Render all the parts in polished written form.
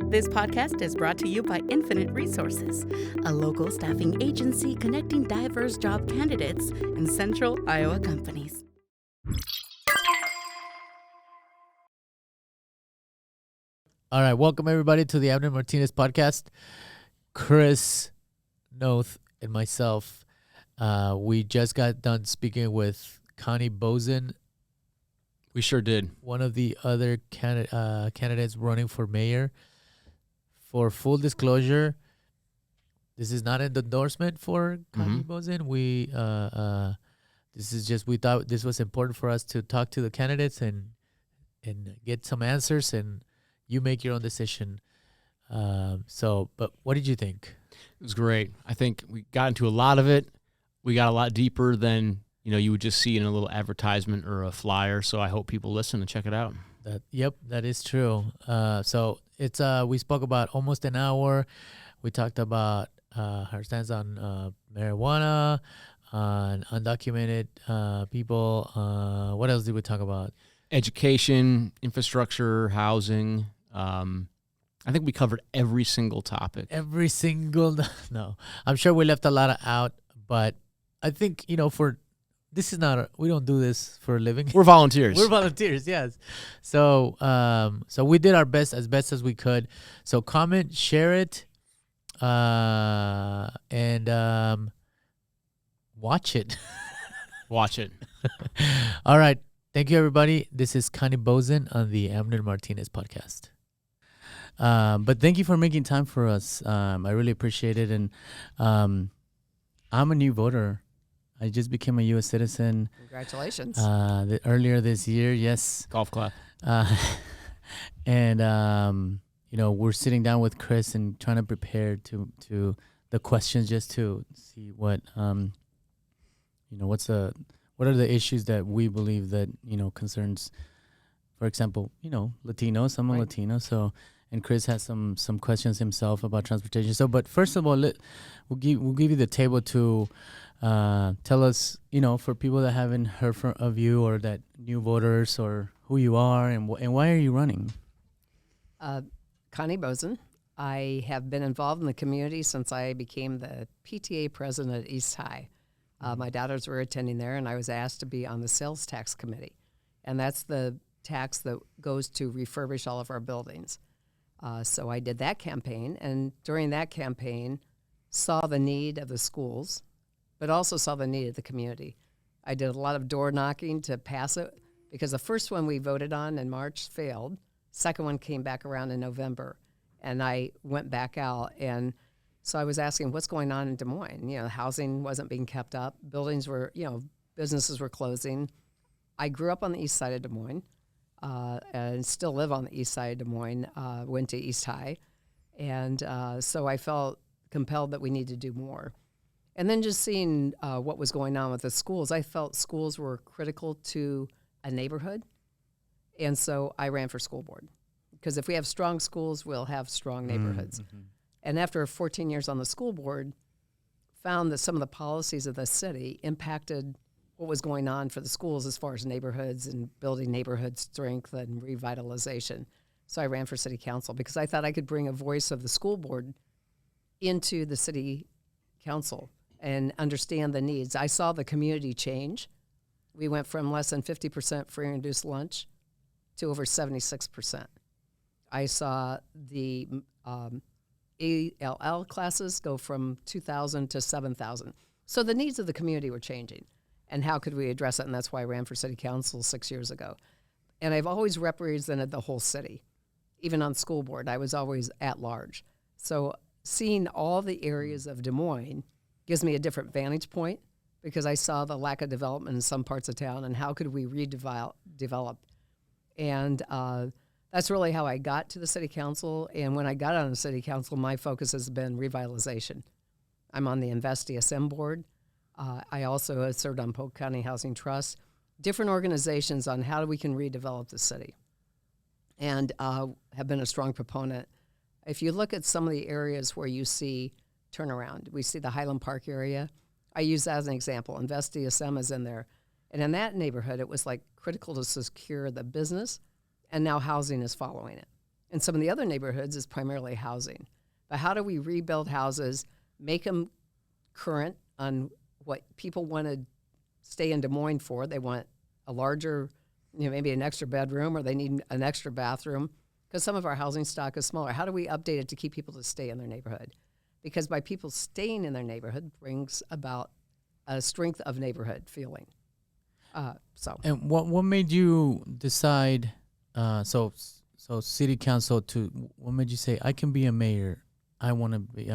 This podcast is brought to you by Infinite Resources, a local staffing agency connecting diverse job candidates in central Iowa companies. All right, welcome everybody to the Amner Martinez podcast. Chris Noth and myself, we just got done speaking with Connie Boesen. We sure did. One of the other candidates running for mayor. For full disclosure, this is not an endorsement for Connie Boesen. This is just, we thought this was important for us to talk to the candidates and get some answers, and you make your own decision. But what did you think? It was great. I think we got into a lot of it. We got a lot deeper than you would just see in a little advertisement or a flyer. So I hope people listen and check it out. That is true. So it's we spoke about almost an hour. We talked about her stance on marijuana, on undocumented people. What else did we talk about? Education, infrastructure, housing. I think we covered every single topic. No. I'm sure we left a lot out, but I think, this is not, we don't do this for a living. We're volunteers. Yes. So we did our best as we could. So comment, share it, and watch it. Watch it. All right. Thank you, everybody. This is Connie Boesen on the Amner Martinez podcast. But thank you for making time for us. I really appreciate it. And I'm a new voter. I just became a U.S. citizen. Congratulations. Earlier this year, yes. Golf clap. And we're sitting down with Chris and trying to prepare to the questions, just to see what what are the issues that we believe that concerns, for example, Latinos. I'm a Latino, so. And Chris has some questions himself about transportation. So, but first of all, we'll give you the table to tell us, for people that haven't heard of you, or that new voters, or who you are and why are you running? Connie Boesen. I have been involved in the community since I became the PTA president at East High. My daughters were attending there, and I was asked to be on the sales tax committee. And that's the tax that goes to refurbish all of our buildings. So I did that campaign, and during that campaign saw the need of the schools, but also saw the need of the community. I did a lot of door knocking to pass it, because the first one we voted on in March failed. Second one came back around in November, and I went back out. And so I was asking, what's going on in Des Moines? Housing wasn't being kept up. Buildings were, businesses were closing. I grew up on the east side of Des Moines. And still live on the east side of Des Moines, went to East High. And so I felt compelled that we need to do more. And then just seeing what was going on with the schools, I felt schools were critical to a neighborhood. And so I ran for school board. Because if we have strong schools, we'll have strong neighborhoods. Mm-hmm. And after 14 years on the school board, found that some of the policies of the city impacted what was going on for the schools as far as neighborhoods and building neighborhood strength and revitalization. So I ran for city council because I thought I could bring a voice of the school board into the city council and understand the needs. I saw the community change. We went from less than 50% free and reduced lunch to over 76%. I saw the ALL classes go from 2,000 to 7,000. So the needs of the community were changing. And how could we address it? And that's why I ran for city council 6 years ago. And I've always represented the whole city. Even on school board, I was always at large. So seeing all the areas of Des Moines gives me a different vantage point, because I saw the lack of development in some parts of town, and how could we redevelop. And that's really how I got to the city council. And when I got on the city council, my focus has been revitalization. I'm on the Invest DSM board. I also have served on Polk County Housing Trust, different organizations on how we can redevelop the city, and have been a strong proponent. If you look at some of the areas where you see turnaround, we see the Highland Park area. I use that as an example. Invest DSM is in there. And in that neighborhood, it was like critical to secure the business, and now housing is following it. In some of the other neighborhoods, it's primarily housing. But how do we rebuild houses, make them current on what people want to stay in Des Moines for? They want a larger, maybe an extra bedroom, or they need an extra bathroom, because some of our housing stock is smaller. How do we update it to keep people to stay in their neighborhood? Because by people staying in their neighborhood brings about a strength of neighborhood feeling. And what made you decide? So city council what made you say I can be a mayor? I want to be.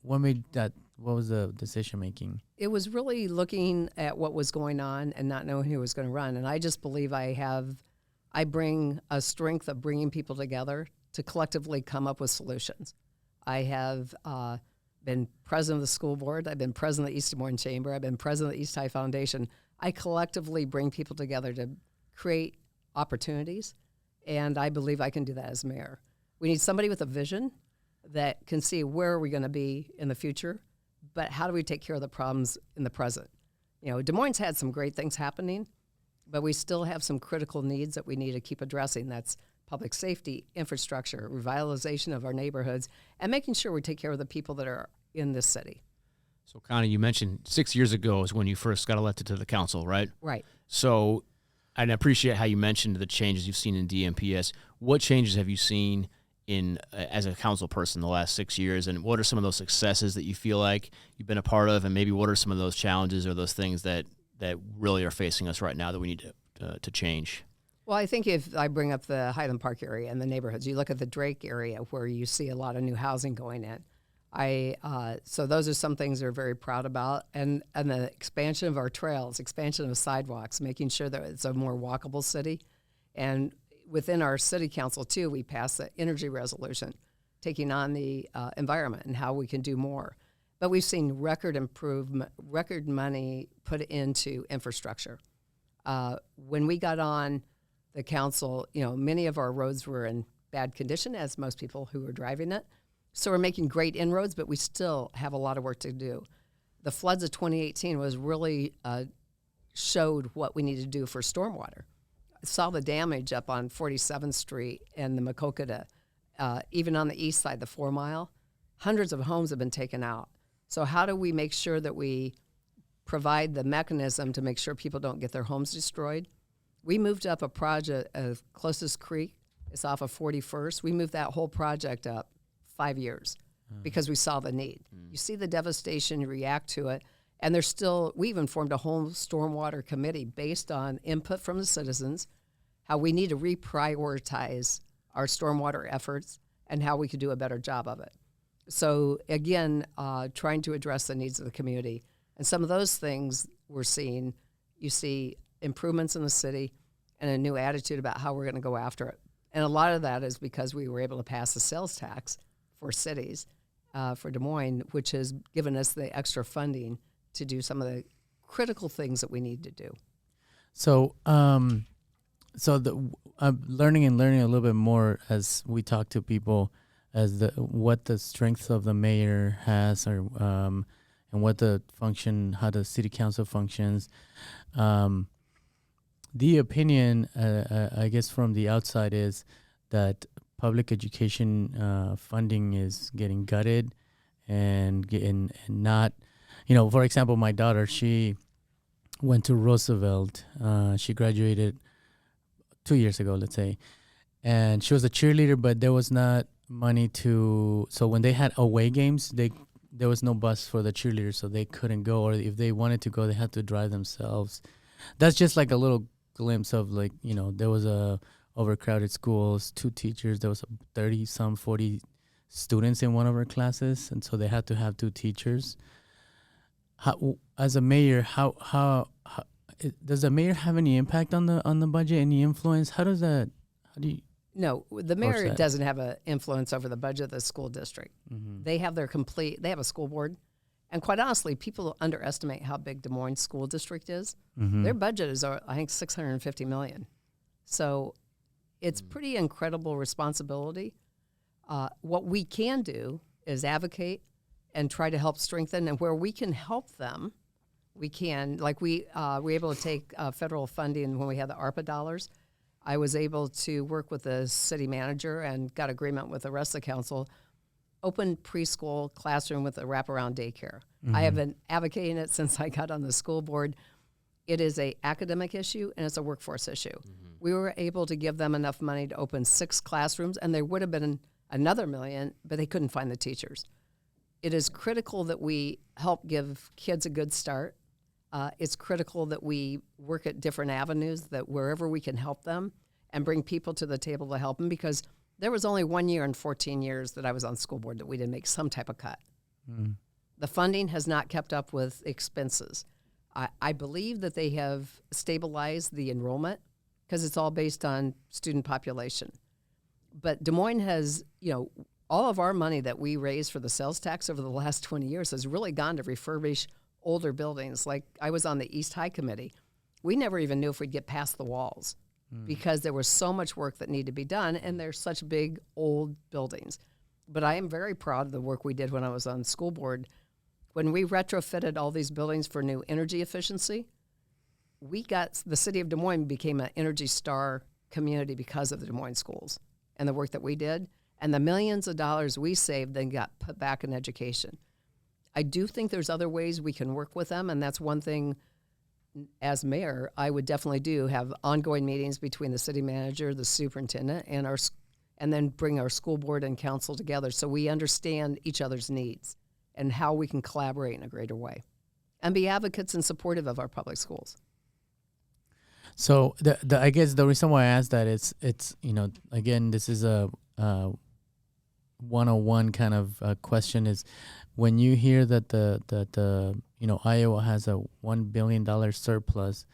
What made that? What was the decision making? It was really looking at what was going on and not knowing who was going to run. And I just believe I bring a strength of bringing people together to collectively come up with solutions. I have been president of the school board. I've been president of the East Des Moines Chamber. I've been president of the East High Foundation. I collectively bring people together to create opportunities, and I believe I can do that as mayor. We need somebody with a vision that can see where are we going to be in the future, but how do we take care of the problems in the present? Des Moines had some great things happening, but we still have some critical needs that we need to keep addressing. That's public safety, infrastructure, revitalization of our neighborhoods, and making sure we take care of the people that are in this city. So, Connie, you mentioned 6 years ago is when you first got elected to the council, right? Right. So, I appreciate how you mentioned the changes you've seen in DMPS. What changes have you seen as a council person the last 6 years, and what are some of those successes that you feel like you've been a part of, and maybe what are some of those challenges or those things that really are facing us right now that we need to change? Well, I think if I bring up the Highland Park area and the neighborhoods, you look at the Drake area where you see a lot of new housing going in. So those are some things we're very proud about, and the expansion of our trails, expansion of sidewalks, making sure that it's a more walkable city. And within our city council too, we passed the energy resolution, taking on the environment and how we can do more. But we've seen record money put into infrastructure. When we got on the council, many of our roads were in bad condition, as most people who were driving it. So we're making great inroads, but we still have a lot of work to do. The floods of 2018 was really showed what we need to do for stormwater. I saw the damage up on 47th Street and the Macokota, even on the east side, the 4 Mile. Hundreds of homes have been taken out. So how do we make sure that we provide the mechanism to make sure people don't get their homes destroyed? We moved up a project of Closest Creek. It's off of 41st. We moved that whole project up 5 years because we saw the need. You see the devastation, you react to it, and we even formed a whole stormwater committee based on input from the citizens, how we need to reprioritize our stormwater efforts and how we could do a better job of it. So again, trying to address the needs of the community. And some of those things we're seeing, you see improvements in the city and a new attitude about how we're going to go after it. And a lot of that is because we were able to pass the sales tax for cities, for Des Moines, which has given us the extra funding to do some of the critical things that we need to do. So, I'm learning a little bit more as we talk to people as what the strength of the mayor has, or and what how the city council functions. The opinion, I guess, from the outside is that public education funding is getting gutted, and not, for example, my daughter, she went to Roosevelt. She graduated 2 years ago, let's say, and she was a cheerleader, but there was not money so when they had away games, there was no bus for the cheerleaders, so they couldn't go, or if they wanted to go, they had to drive themselves. That's just like a little glimpse of, like, there was a overcrowded schools, 2 teachers, there was 40 students in one of our classes, and so they had to have 2 teachers. As a mayor, how does the mayor have any impact on the budget, any influence? How do you? No, the mayor doesn't have an influence over the budget of the school district. Mm-hmm. They have they have a school board. And quite honestly, people underestimate how big Des Moines School District is. Mm-hmm. Their budget is, I think, $650 million. So it's pretty incredible responsibility. What we can do is advocate and try to help strengthen. And where we can help them, we can. Like we were able to take federal funding when we had the ARPA dollars. I was able to work with the city manager and got agreement with the rest of the council, open preschool classroom with a wraparound daycare. I have been advocating it since I got on the school board. It is a academic issue and it's a workforce issue. We were able to give them enough money to open 6 classrooms, and there would have been another $1 million, but they couldn't find the teachers. It is critical that we help give kids a good start. It's critical that we work at different avenues, that wherever we can help them and bring people to the table to help them, because there was only 1 year in 14 years that I was on school board that we didn't make some type of cut. The funding has not kept up with expenses. I believe that they have stabilized the enrollment because it's all based on student population. But Des Moines has, all of our money that we raised for the sales tax over the last 20 years has really gone to refurbish older buildings. Like I was on the East High Committee. We never even knew if we'd get past the walls because there was so much work that needed to be done, and they're such big, old buildings. But I am very proud of the work we did when I was on school board. When we retrofitted all these buildings for new energy efficiency, the city of Des Moines became an Energy Star community because of the Des Moines schools and the work that we did. And the millions of dollars we saved then got put back in education. I do think there's other ways we can work with them, and that's one thing as mayor I would definitely have ongoing meetings between the city manager, the superintendent, and then bring our school board and council together so we understand each other's needs and how we can collaborate in a greater way and be advocates and supportive of our public schools. So I guess the reason why I asked that it's again, this is a 101 kind of question is when you hear that Iowa has a $1 billion surplus,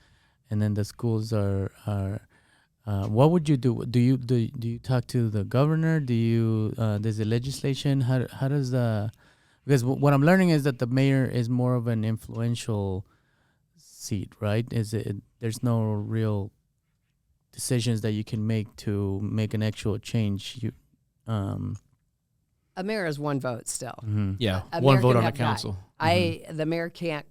and then the schools are what would you do? Do you talk to the governor? Does the legislation? How does because what I'm learning is that the mayor is more of an influential seat, right? There's no real decisions that you can make to make an actual change. A mayor is one vote still. Yeah, A one mayor vote can on a have council. The mayor can't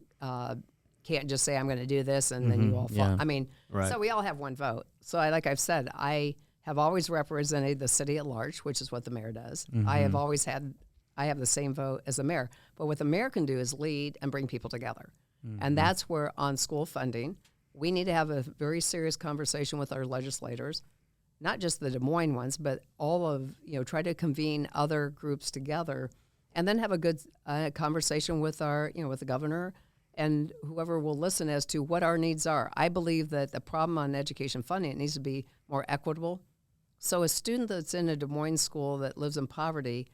just say I'm going to do this and then you all fall. Yeah. I mean, Right. so we all have one vote. So like I've said, I have always represented the city at large, which is what the mayor does. I have the same vote as the mayor. But what the mayor can do is lead and bring people together. And that's where on school funding, we need to have a very serious conversation with our legislators, not just the Des Moines ones, but all of, try to convene other groups together and then have a good conversation with with the governor and whoever will listen as to what our needs are. I believe that the problem on education funding, it needs to be more equitable. So a student that's in a Des Moines school that lives in poverty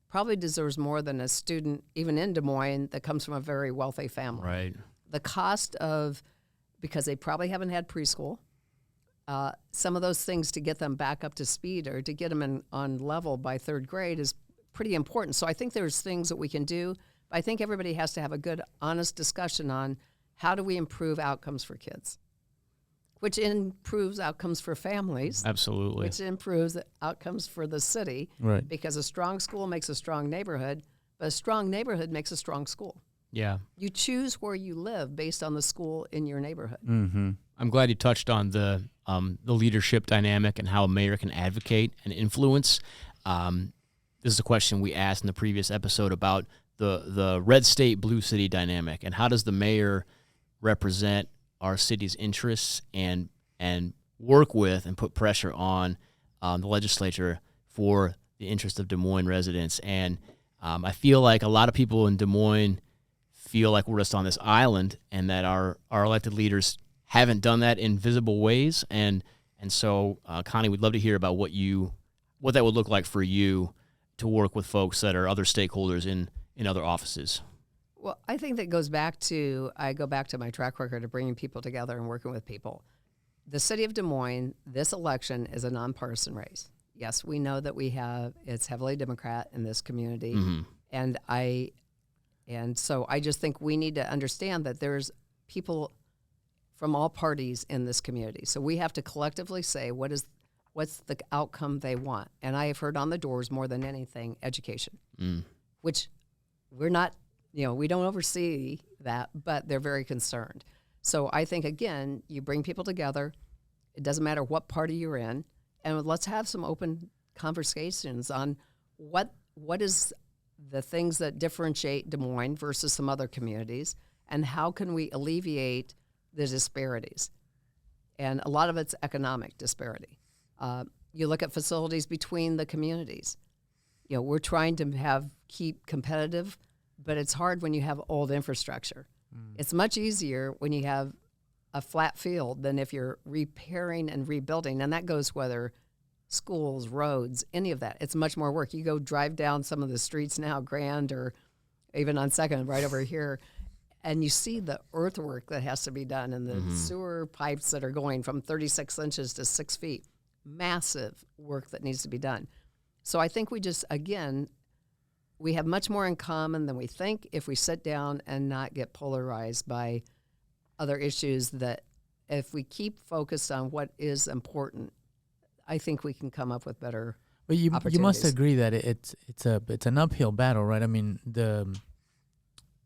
probably deserves more than a student, even in Des Moines, that comes from a very wealthy family. Right. The cost because they probably haven't had preschool, some of those things to get them back up to speed or to get them on level by 3rd grade is pretty important. So I think there's things that we can do. But I think everybody has to have a good, honest discussion on how do we improve outcomes for kids, which improves outcomes for families. Absolutely. Which improves outcomes for the city. Right. Because a strong school makes a strong neighborhood, but a strong neighborhood makes a strong school. Yeah. You choose where you live based on the school in your neighborhood. I'm glad you touched on the leadership dynamic and how a mayor can advocate and influence. This is a question we asked in the previous episode about the red state, blue city dynamic, and how does the mayor represent our city's interests and work with and put pressure on the legislature for the interest of Des Moines residents. And I feel like a lot of people in Des Moines feel like we're just on this island and that our elected leaders haven't done that in visible ways. And so, Connie, we'd love to hear about what that would look like for you to work with folks that are other stakeholders in other offices. Well, I think that I go back to my track record of bringing people together and working with people. The city of Des Moines, this election is a nonpartisan race. Yes, we know that it's heavily Democrat in this community. And so I just think we need to understand that there's people from all parties in this community. So we have to collectively say what's the outcome they want. And I have heard on the doors more than anything, education, which we're not, we don't oversee that, but they're very concerned. So I think, again, you bring people together. It doesn't matter what party you're in. And let's have some open conversations on what is the things that differentiate Des Moines versus some other communities, and how can we alleviate the disparities. And a lot of it's economic disparity. You look at facilities between the communities. We're trying to keep competitive, but it's hard when you have old infrastructure. It's much easier when you have a flat field than if you're repairing and rebuilding, and that goes whether schools, roads, any of that. It's much more work. You go drive down some of the streets now, Grand or even on Second, right over here, and you see the earthwork that has to be done and the sewer pipes that are going from 36 inches to 6 feet. Massive work that needs to be done. So I think we have much more in common than we think if we sit down and not get polarized by other issues, that if we keep focused on what is important, I think we can come up with better opportunities. You must agree that it's an uphill battle, right? I mean,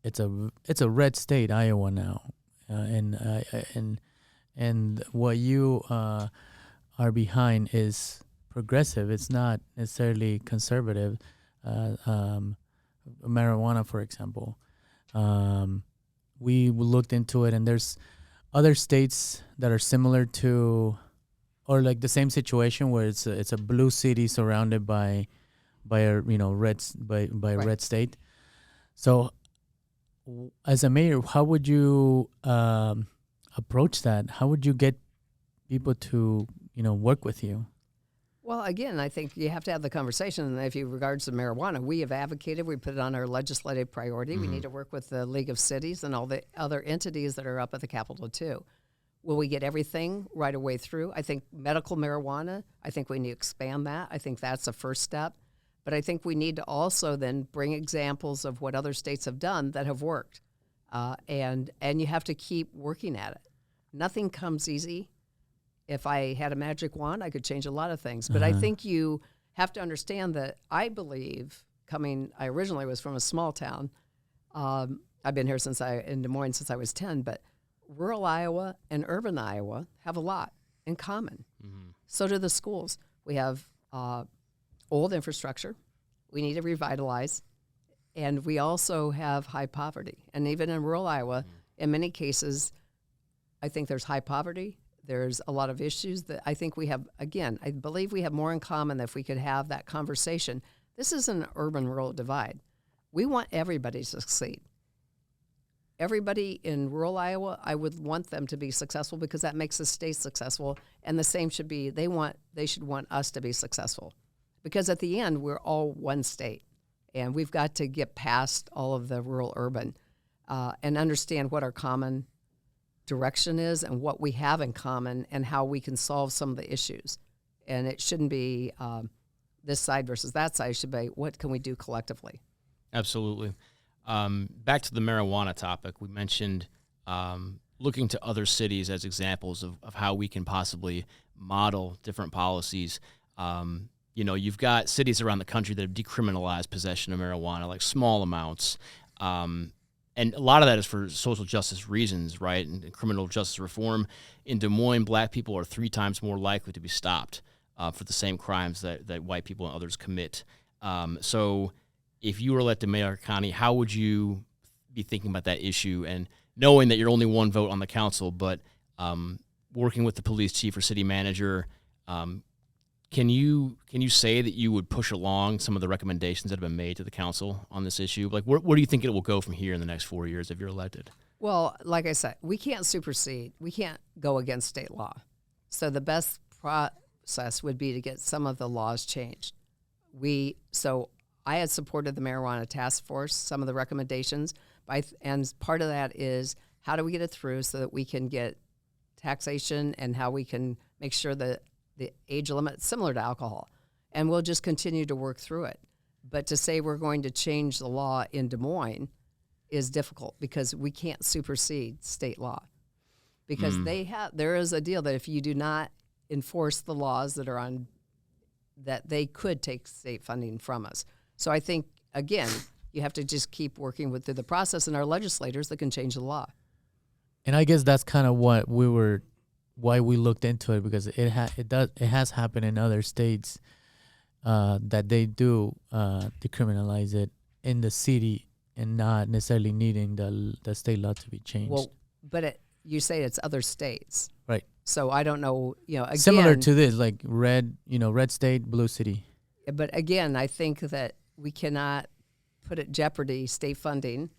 it's a red state, Iowa now, and what you are behind is progressive. It's not necessarily conservative. Marijuana, for example, we looked into it, and there's other states that are similar to, or like the same situation where it's a blue city surrounded by a red state. So, as a mayor, how would you approach that? How would you get people to work with you? Well, again, I think you have to have the conversation. And if you regards to marijuana, we have advocated, we put it on our legislative priority. We need to work with the League of Cities and all the other entities that are up at the Capitol too. Will we get everything right away through? I think medical marijuana, I think we need to expand that. I think that's a first step. But I think we need to also then bring examples of what other states have done that have worked. And you have to keep working at it. Nothing comes easy. If I had a magic wand, I could change a lot of things. But I think you have to understand that I believe I originally was from a small town. I've been here in Des Moines since I was 10, but rural Iowa and urban Iowa have a lot in common. So do the schools. We have old infrastructure. We need to revitalize. And we also have high poverty. And even in rural Iowa, in many cases, I think there's high poverty. There's a lot of issues that I think we have, again, I believe we have more in common if we could have that conversation. This is an urban-rural divide. We want everybody to succeed. Everybody in rural Iowa, I would want them to be successful because that makes the state successful. And the same should be, they should want us to be successful. Because at the end, we're all one state. And we've got to get past all of the rural-urban and understand what our common direction is and what we have in common and how we can solve some of the issues. And it shouldn't be this side versus that side. It should be, what can we do collectively? Absolutely. Back to the marijuana topic, we mentioned looking to other cities as examples of how we can possibly model different policies. You've got cities around the country that have decriminalized possession of marijuana, like small amounts. And a lot of that is for social justice reasons, right? And criminal justice reform. In Des Moines, black people are 3 times more likely to be stopped for the same crimes that white people and others commit. So if you were elected mayor, Connie, how would you be thinking about that issue? And knowing that you're only one vote on the council, but working with the police chief or city manager, can you say that you would push along some of the recommendations that have been made to the council on this issue? Like, where do you think it will go from here in the next 4 years if you're elected? Well, like I said, we can't supersede. We can't go against state law. So the best process would be to get some of the laws changed. So I had supported the marijuana task force, some of the recommendations, and part of that is how do we get it through so that we can get taxation and how we can make sure that the age limit similar to alcohol, and we'll just continue to work through it. But to say we're going to change the law in Des Moines is difficult because we can't supersede state law. Because there is a deal that if you do not enforce the laws that are on, that they could take state funding from us. So I think, again, you have to just keep working through the process and our legislators that can change the law. And I guess that's kind of what we were why we looked into it, because it has happened in other states that they do decriminalize it in the city and not necessarily needing the state law to be changed. Well, but you say it's other states, right? So I don't know. Again, Similar to this, like red state, blue city. But again, I think that we cannot put at jeopardy state funding.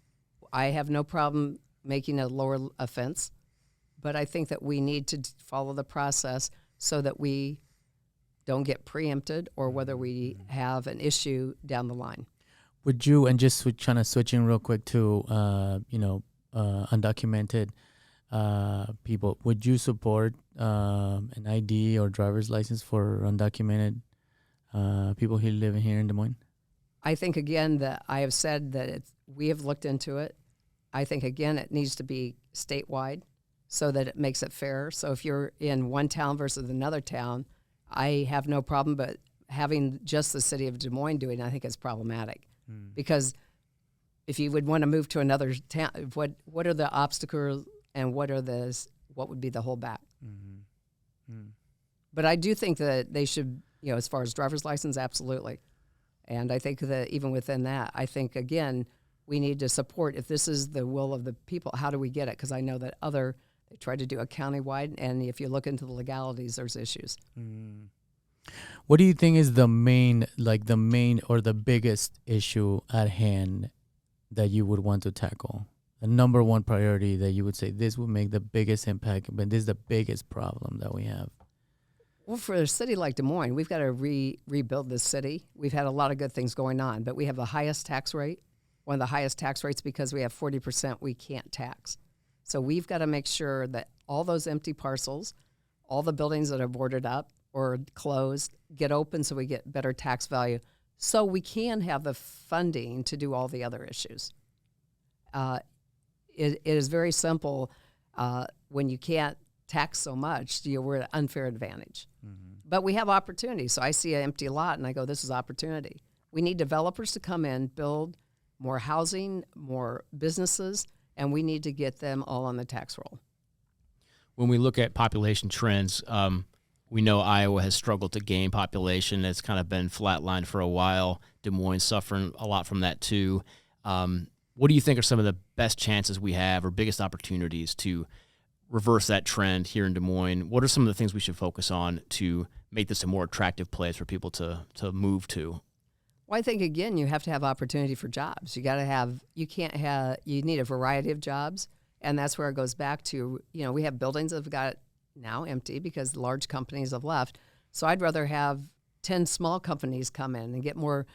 I have no problem making a lower offense, but I think that we need to follow the process so that we don't get preempted or whether we have an issue down the line. Would you, and just trying to switch in real quick to, undocumented people, would you support an ID or driver's license for undocumented people who live here in Des Moines? I think, again, that I have said that we have looked into it. I think, again, it needs to be statewide so that it makes it fair. So if you're in one town versus another town, I have no problem, but having just the city of Des Moines doing it, I think is problematic. Because if you would want to move to another town, what are the obstacles and what would be the holdback? But I do think that they should, as far as driver's license, absolutely. And I think that even within that, I think, again, we need to support, if this is the will of the people, how do we get it? Because I know that they try to do a countywide, and if you look into the legalities, there's issues. What do you think is the main or the biggest issue at hand that you would want to tackle? The number one priority that you would say this would make the biggest impact, but this is the biggest problem that we have? Well, for a city like Des Moines, we've got to rebuild this city. We've had a lot of good things going on, but we have the highest tax rate, one of the highest tax rates because we have 40% we can't tax. So we've got to make sure that all those empty parcels, all the buildings that are boarded up or closed, get open so we get better tax value so we can have the funding to do all the other issues. It is very simple. When you can't tax so much, we're at an unfair advantage. But we have opportunity. So I see an empty lot and I go, this is opportunity. We need developers to come in, build more housing, more businesses, and we need to get them all on the tax roll. When we look at population trends, we know Iowa has struggled to gain population. It's kind of been flatlined for a while. Des Moines suffering a lot from that too. What do you think are some of the best chances we have or biggest opportunities to reverse that trend here in Des Moines? What are some of the things we should focus on to make this a more attractive place for people to move to? Well, I think, again, you have to have opportunity for jobs. You need a variety of jobs. And that's where it goes back to, we have buildings that have got now empty because large companies have left. So I'd rather have 10 small companies come in and get more,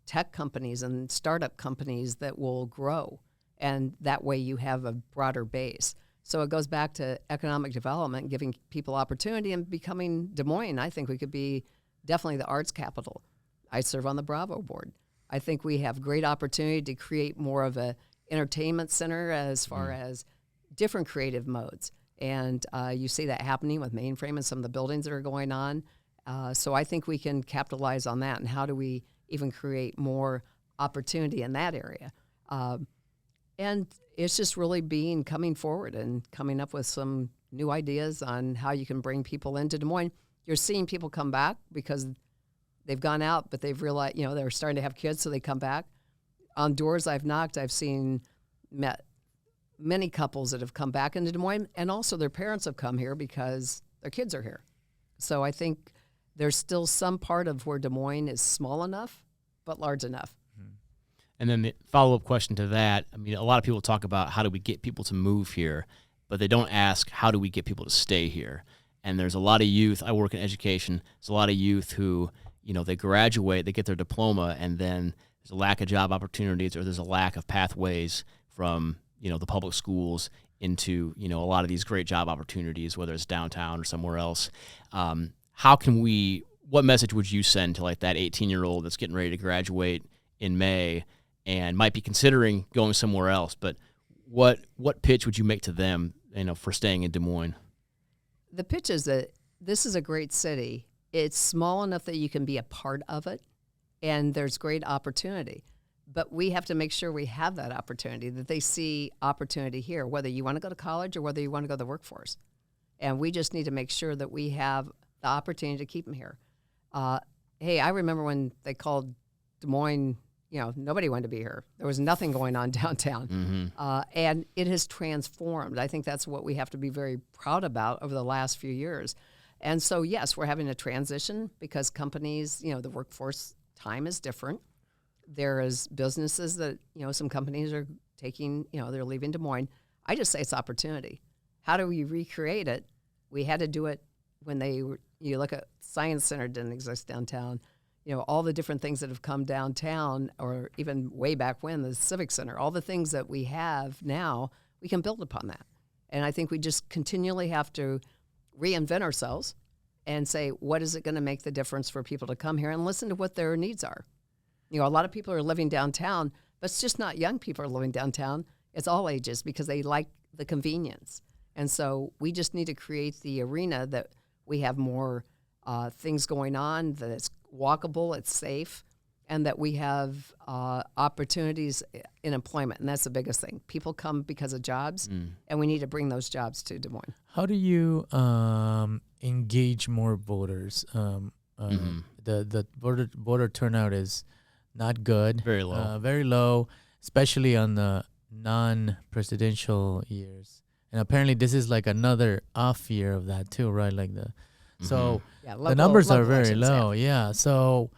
tech companies and startup companies that will grow. And that way you have a broader base. So it goes back to economic development, giving people opportunity and becoming Des Moines. I think we could be definitely the arts capital. I serve on the Bravo board. I think we have great opportunity to create more of a entertainment center as far as different creative modes. And you see that happening with Mainframe and some of the buildings that are going on. So I think we can capitalize on that. And how do we even create more opportunity in that area? And it's just really coming forward and coming up with some new ideas on how you can bring people into Des Moines. You're seeing people come back because they've gone out, but they've realized, they're starting to have kids, so they come back. On doors I've knocked, I've met many couples that have come back into Des Moines, and also their parents have come here because their kids are here. So I think there's still some part of where Des Moines is small enough, but large enough. And then the follow-up question to that, a lot of people talk about how do we get people to move here, but they don't ask how do we get people to stay here. And there's a lot of youth, I work in education, there's a lot of youth who, they graduate, they get their diploma, and then there's a lack of job opportunities or there's a lack of pathways from, the public schools into, a lot of these great job opportunities, whether it's downtown or somewhere else. What message would you send to like that 18-year-old that's getting ready to graduate in May and might be considering going somewhere else, but what pitch would you make to them, for staying in Des Moines? The pitch is that this is a great city. It's small enough that you can be a part of it, and there's great opportunity. But we have to make sure we have that opportunity, that they see opportunity here, whether you want to go to college or whether you want to go to the workforce. And we just need to make sure that we have the opportunity to keep them here. Hey, I remember when they called Des Moines, nobody wanted to be here. There was nothing going on downtown. And it has transformed. I think that's what we have to be very proud about over the last few years. And so, yes, we're having a transition because companies, the workforce time is different. There is businesses that, some companies are taking, they're leaving Des Moines. I just say it's opportunity. How do we recreate it? We had to do it when you look at Science Center didn't exist downtown. All the different things that have come downtown, or even way back when, the Civic Center, all the things that we have now, we can build upon that. And I think we just continually have to reinvent ourselves and say, what is it going to make the difference for people to come here and listen to what their needs are? A lot of people are living downtown, but it's just not young people are living downtown. It's all ages because they like the convenience. And so we just need to create the arena that we have more things going on, that it's walkable, it's safe, and that we have opportunities in employment. And that's the biggest thing. People come because of jobs, and we need to bring those jobs to Des Moines. How do you engage more voters? The voter turnout is not good. Very low. Very low, especially on the non-presidential years. And apparently this is like another off year of that too, right? Like so the numbers are very low. Yeah. So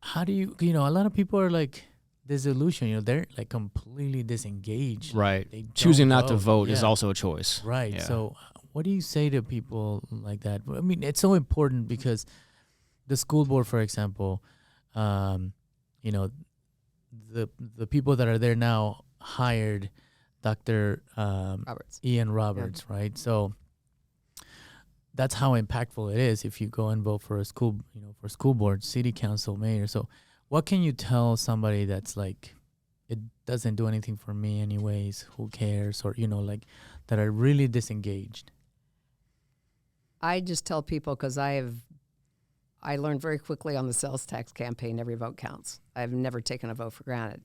how do you, a lot of people are like disillusioned, they're like completely disengaged. Right. They Choosing don't not to vote is Yeah. also a choice. Right. Yeah. So what do you say to people like that? I mean, it's so important because the school board, for example, the people that are there now hired Dr. Ian Roberts, right? So that's how impactful it is if you go and vote for a school, for school board, city council, mayor. So what can you tell somebody that's like, it doesn't do anything for me anyways, who cares? Or, that are really disengaged? I just tell people, because I learned very quickly on the sales tax campaign, every vote counts. I've never taken a vote for granted.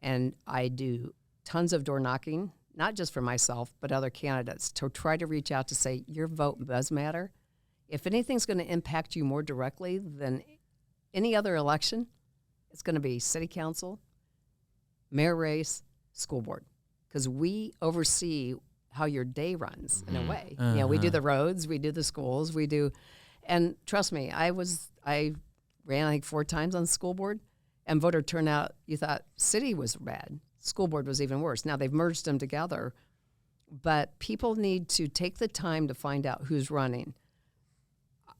And I do tons of door knocking, not just for myself, but other candidates, to try to reach out to say, your vote does matter. If anything's going to impact you more directly than any other election, it's going to be city council, mayor race, school board, because we oversee how your day runs in a way. We do the roads, we do the schools, and trust me, I ran, I think, 4 times on the school board, and voter turnout, you thought city was bad. School board was even worse. Now they've merged them together, but people need to take the time to find out who's running.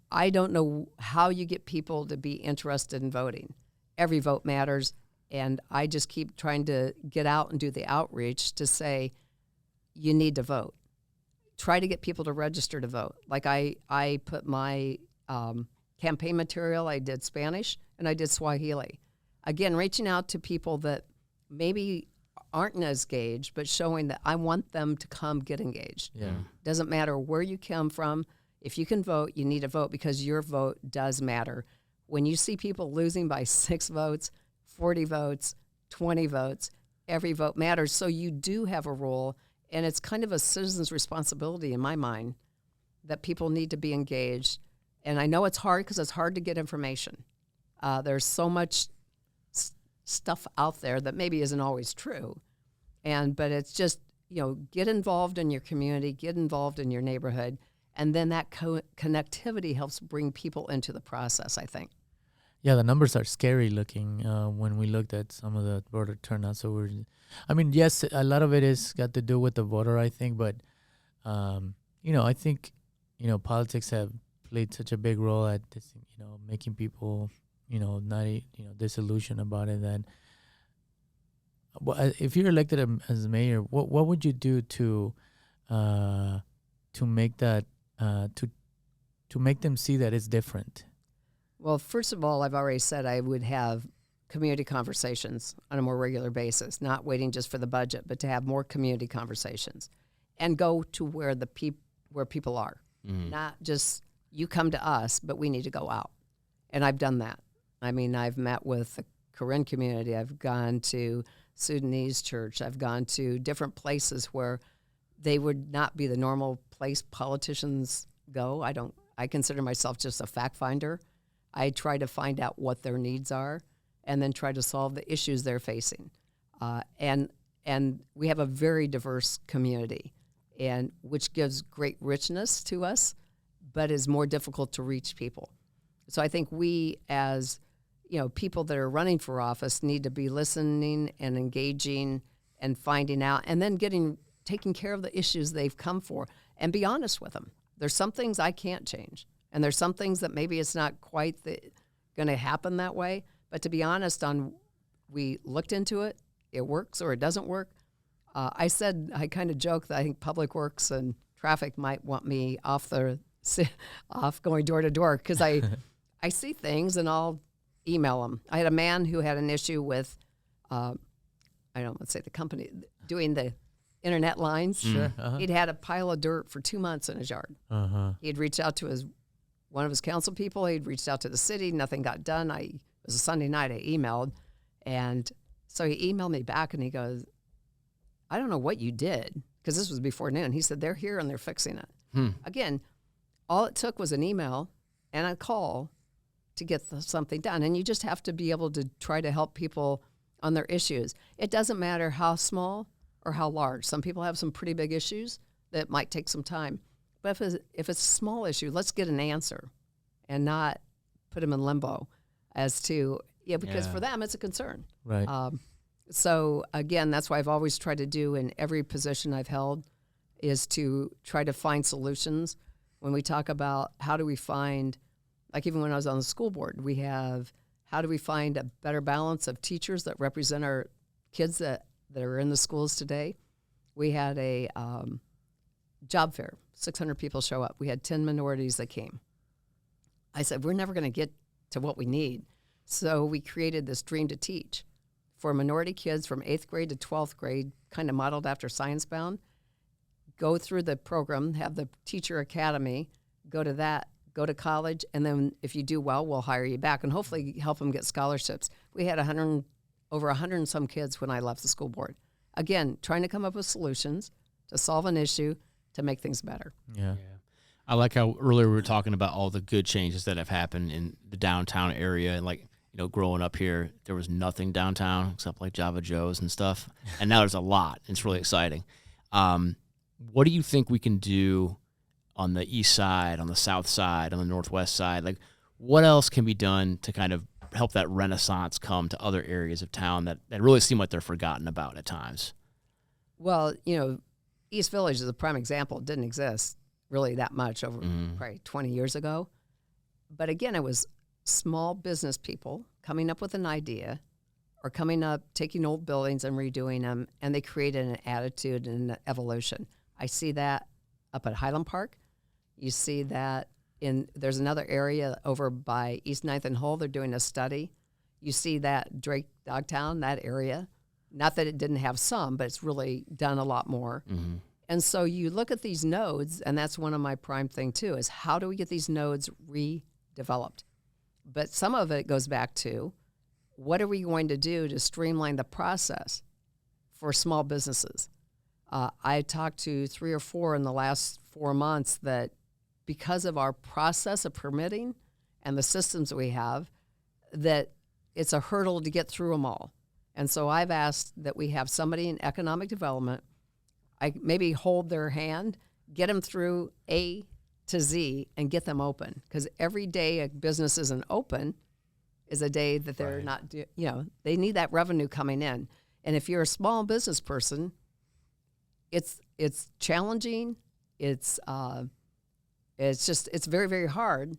I don't know how you get people to be interested in voting. Every vote matters, and I just keep trying to get out and do the outreach to say, you need to vote. Try to get people to register to vote. Like I put my campaign material, I did Spanish, and I did Swahili. Again, reaching out to people that maybe aren't as engaged, but showing that I want them to come get engaged. Yeah. Doesn't matter where you come from. If you can vote, you need to vote because your vote does matter. When you see people losing by 6 votes, 40 votes, 20 votes, every vote matters. So you do have a role, and it's kind of a citizen's responsibility in my mind that people need to be engaged. And I know it's hard because it's hard to get information. There's so much stuff out there that maybe isn't always true. But it's just, get involved in your community, get involved in your neighborhood, and then that connectivity helps bring people into the process, I think. Yeah, the numbers are scary looking when we looked at some of the voter turnout. So yes, a lot of it is got to do with the voter, I think, but I think politics have played such a big role at this, making people not disillusioned about it. That if you're elected as mayor, what would you do to make that to make them see that it's different? Well, first of all, I've already said I would have community conversations on a more regular basis, not waiting just for the budget, but to have more community conversations and go to where where people are. Not just you come to us, but we need to go out. And I've done that. I mean, I've met with the Karen community. I've gone to Sudanese church. I've gone to different places where they would not be the normal place politicians go. I consider myself just a fact finder. I try to find out what their needs are and then try to solve the issues they're facing. And we have a very diverse community, and which gives great richness to us, but is more difficult to reach people. So I think we, as people that are running for office, need to be listening and engaging and finding out, and then taking care of the issues they've come for, and be honest with them. There's some things I can't change, and there's some things that maybe it's not quite going to happen that way. But to be honest, we looked into it. It works or it doesn't work. I kind of joked that I think Public Works and Traffic might want me off going door to door, because I see things and I'll email them. I had a man who had an issue with, let's say the company doing the internet lines. Sure. Uh-huh. He'd had a pile of dirt for 2 months in his yard. Uh-huh. He'd reached out to one of his council people. He'd reached out to the city. Nothing got done. It was a Sunday night. I emailed, and so he emailed me back, and he goes, "I don't know what you did," because this was before noon. He said, "They're here and they're fixing it." Again, all it took was an email and a call to get something done. And you just have to be able to try to help people on their issues. It doesn't matter how small or how large. Some people have some pretty big issues that might take some time. But if it's a small issue, let's get an answer and not put them in limbo as to, because for them it's a concern. Right. So again, that's why I've always tried to do in every position I've held is to try to find solutions. When we talk about how do we find, like even when I was on the school board, how do we find a better balance of teachers that represent our kids that are in the schools today? We had a job fair, 600 people show up. We had 10 minorities that came. I said, we're never going to get to what we need. So we created this Dream to Teach for minority kids from 8th grade to 12th grade, kind of modeled after Science Bound. Go through the program, have the teacher academy, go to college, and then if you do well, we'll hire you back and hopefully help them get scholarships. We had over 100 and some kids when I left the school board. Again, trying to come up with solutions to solve an issue to make things better. Yeah. I like how earlier we were talking about all the good changes that have happened in the downtown area. And growing up here, there was nothing downtown except like Java Joe's and stuff. And now there's a lot. It's really exciting. What do you think we can do on the east side, on the south side, on the northwest side? Like, what else can be done to kind of help that renaissance come to other areas of town that really seem like they're forgotten about at times? Well, East Village is a prime example. It didn't exist really that much over probably 20 years ago. But again, it was small business people coming up with an idea or taking old buildings and redoing them, and they created an attitude and an evolution. I see that up at Highland Park. You see that there's another area over by East 9th and Hull. They're doing a study. You see that Drake Dogtown, that area. Not that it didn't have some, but it's really done a lot more. Mm-hmm. And so you look at these nodes, and that's one of my prime thing too, is how do we get these nodes redeveloped? But some of it goes back to what are we going to do to streamline the process for small businesses? I talked to 3 or 4 in the last 4 months that because of our process of permitting and the systems that we have, that it's a hurdle to get through them all. And so I've asked that we have somebody in economic development, I maybe hold their hand, get them through A to Z and get them open. Because every day a business isn't open is a day that they're not, they need that revenue coming in. And if you're a small business person, it's challenging. It's very, very hard.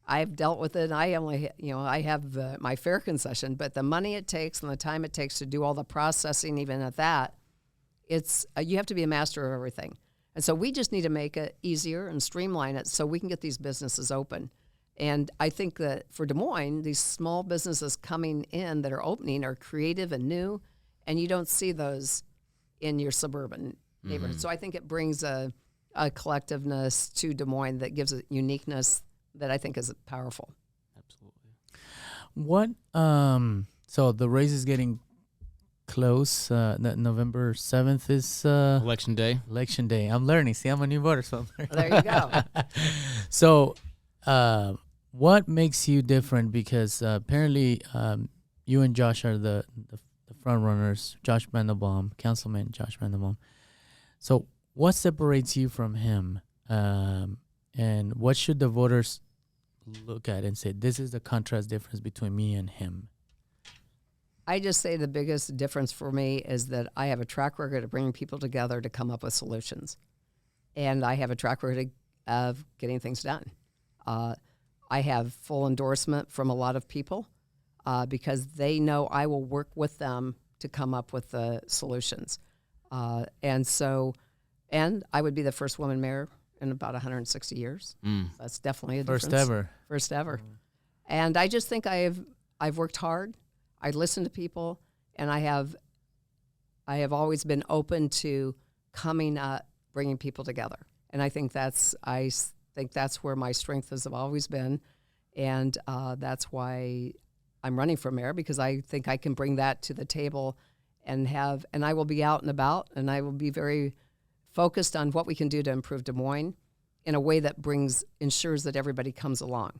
I've dealt with it. I only, I have my fare concession, but the money it takes and the time it takes to do all the processing, even at that, you have to be a master of everything. And so we just need to make it easier and streamline it so we can get these businesses open. And I think that for Des Moines, these small businesses coming in that are opening are creative and new, and you don't see those in your suburban neighborhood. So I think it brings a collectiveness to Des Moines that gives a uniqueness that I think is powerful. Absolutely. What, so the race is getting close. November 7th is Election day. Election day. I'm learning. See, I'm a new voter, so I'm learning. There you go. So, what makes you different? Because apparently, you and Josh are the front runners. Josh Mandelbaum, Councilman Josh Mandelbaum. So, what separates you from him? And what should the voters look at and say, this is the contrast difference between me and him? I just say the biggest difference for me is that I have a track record of bringing people together to come up with solutions. And I have a track record of getting things done. I have full endorsement from a lot of people because they know I will work with them to come up with the solutions. And I would be the first woman mayor in about 160 years. So that's definitely a difference. First ever. And I just think I've worked hard. I listen to people, and I have always been open to coming up, bringing people together. And I think that's where my strength has always been, and that's why I'm running for mayor, because I think I can bring that to the table, and I will be out and about, and I will be very focused on what we can do to improve Des Moines in a way that ensures that everybody comes along.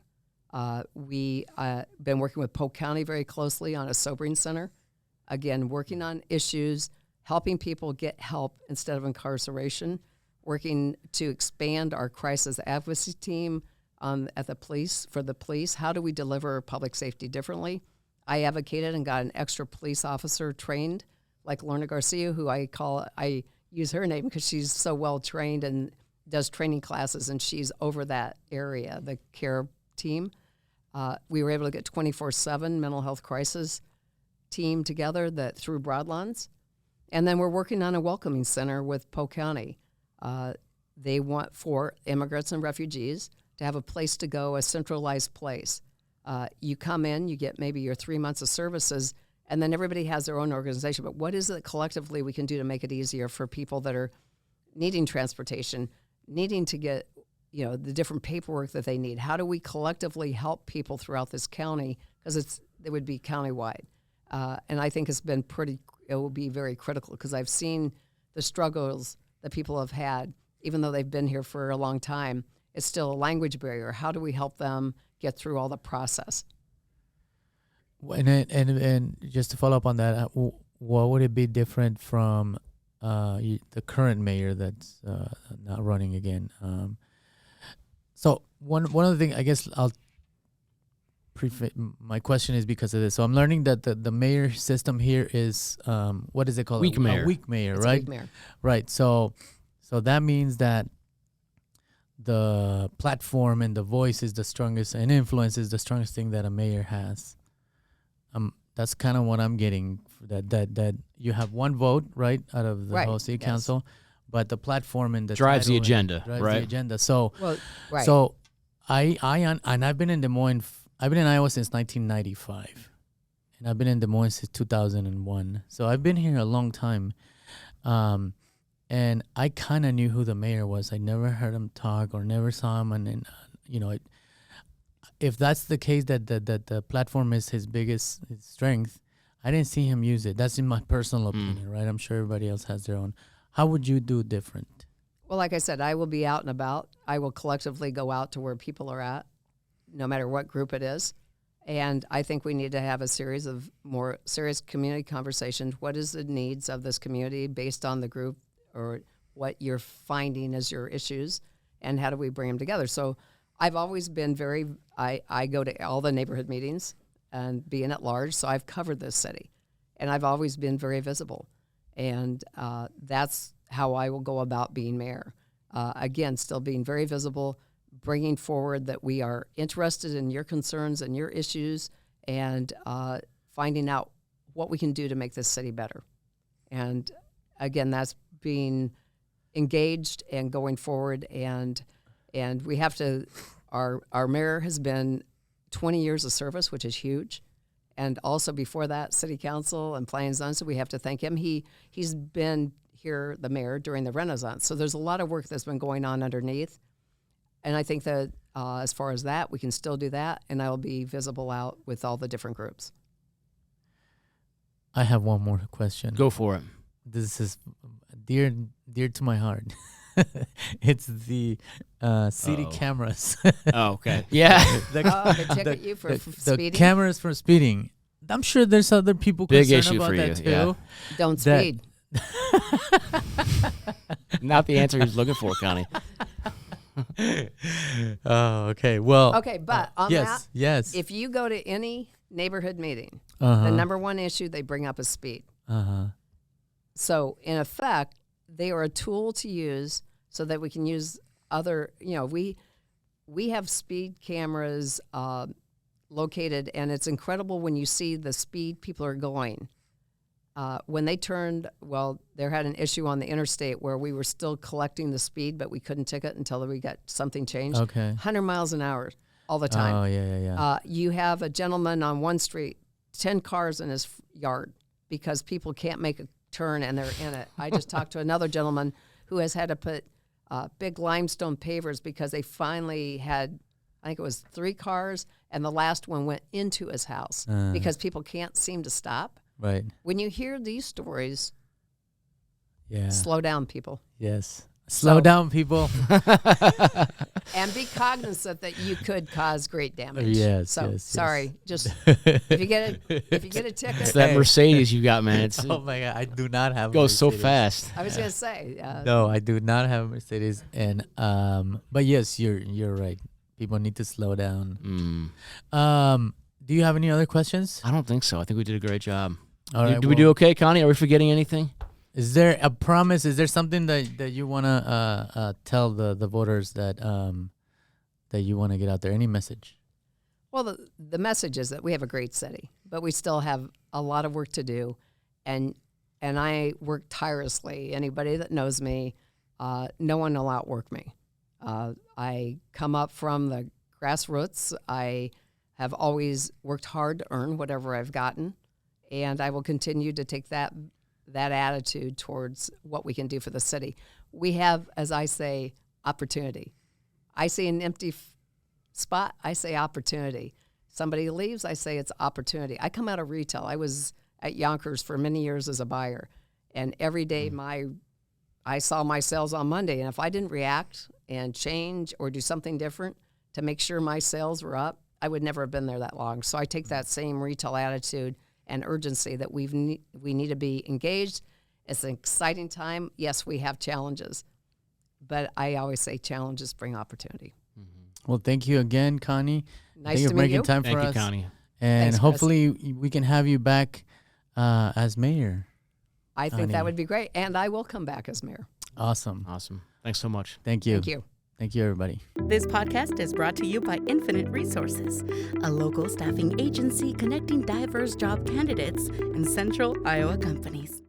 We been working with Polk County very closely on a sobering center. Again, working on issues, helping people get help instead of incarceration, working to expand our crisis advocacy team at the police, for the police. How do we deliver public safety differently? I advocated and got an extra police officer trained, like Lorna Garcia, who I use her name because she's so well trained and does training classes, and she's over that area, the care team. We were able to get 24/7 mental health crisis team together through Broadlands. And then we're working on a welcoming center with Polk County. They want for immigrants and refugees to have a place to go, a centralized place. You come in, you get maybe your 3 months of services, and then everybody has their own organization. But what is it collectively we can do to make it easier for people that are needing transportation, needing to get the different paperwork that they need? How do we collectively help people throughout this county? Because it would be countywide. And I think it will be very critical, because I've seen the struggles that people have had, even though they've been here for a long time. It's still a language barrier. How do we help them get through all the process? And just to follow up on that, what would it be different from the current mayor that's not running again? So one of the things, I guess my question is because of this. So I'm learning that the mayor system here is, what is it called? Weak mayor. A weak mayor, It's right? a weak mayor. Right. So that means that the platform and the voice is the strongest, and influence is the strongest thing that a mayor has. That's kind of what I'm getting. That you have one vote, right, out of the whole city council, but the platform and the drives the title agenda, drives right? the agenda. So, Right. so I've been in Des Moines. I've been in Iowa since 1995, and I've been in Des Moines since 2001. So I've been here a long time, and I kind of knew who the mayor was. I never heard him talk or never saw him, and if that's the case, that the platform is his biggest strength, I didn't see him use it. That's in my personal opinion, right? I'm sure everybody else has their own. How would you do different? Well, like I said, I will be out and about. I will collectively go out to where people are at, no matter what group it is. And I think we need to have a series of more serious community conversations. What is the needs of this community based on the group, or what you're finding as your issues, and how do we bring them together? So I've always been I go to all the neighborhood meetings and being at large, so I've covered this city. And I've always been very visible. And that's how I will go about being mayor. Again, still being very visible, bringing forward that we are interested in your concerns and your issues, and finding out what we can do to make this city better. And again, that's being engaged and going forward. And we have to, our mayor has been 20 years of service, which is huge. And also before that, city council and planning and zoning, so we have to thank him. He's been here, the mayor, during the Renaissance. So there's a lot of work that's been going on underneath. And I think that as far as that, we can still do that, and I will be visible out with all the different groups. I have one more question. Go for it. This is dear to my heart. It's the city cameras. Oh, okay. Yeah. They ticket you for speeding? The cameras for speeding. I'm sure there's other people Big concerned issue about for that you, too. yeah. Don't speed. Not the answer he's looking for, Connie. Oh, okay. Well. Okay, but on that, yes. if you go to any neighborhood meeting, Uh-huh. the number one issue they bring up is speed. Uh-huh. So in effect, they are a tool to use so that we can use other, we have speed cameras located, and it's incredible when you see the speed people are going. When they turned, there had an issue on the interstate where we were still collecting the speed, but we couldn't ticket until we got something changed. Okay. 100 miles an hour all the time. Oh, yeah. You have a gentleman on one street, 10 cars in his yard because people can't make a turn and they're in it. I just talked to another gentleman who has had to put big limestone pavers because they finally had, I think it was 3 cars, and the last one went into his house because people can't seem to stop. Right. When you hear these stories, Yeah. slow down, people. Yes. Slow down, people. And be cognizant that you could cause great damage. Yes. Sorry, just if you get a ticket. It's that Mercedes you got, man. It's, Oh my God, I do not have. it goes so Mercedes. fast. I was gonna say. No, I do not have a Mercedes, and but yes, you're right. People need to slow down. Do you have any other questions? I don't think so. I think we did a great job. All right. Did we do okay, Connie? Are we forgetting anything? Is there a promise? Is there something that you wanna tell the voters that you wanna get out there? Any message? Well, the message is that we have a great city, but we still have a lot of work to do, and I work tirelessly. Anybody that knows me, no one will outwork me. I come up from the grassroots. I have always worked hard to earn whatever I've gotten, and I will continue to take that attitude towards what we can do for the city. We have, as I say, opportunity. I see an empty spot, I say opportunity. Somebody leaves, I say it's opportunity. I come out of retail. I was at Yonkers for many years as a buyer, and every day I saw my sales on Monday, and if I didn't react and change or do something different to make sure my sales were up, I would never have been there that long. So I take that same retail attitude and urgency that we need to be engaged. It's an exciting time. Yes, we have challenges, but I always say challenges bring opportunity. Well, thank you again, Connie. Nice thank you to for meet making you. time Thank for you, us. Connie. And Thanks, Chris. hopefully we can have you back as mayor. I think Connie. that would be great, and I will come back as mayor. Awesome. Awesome. Thanks so much. Thank you. Thank you. Thank you, everybody. This podcast is brought to you by Infinite Resources, a local staffing agency connecting diverse job candidates and central Iowa companies.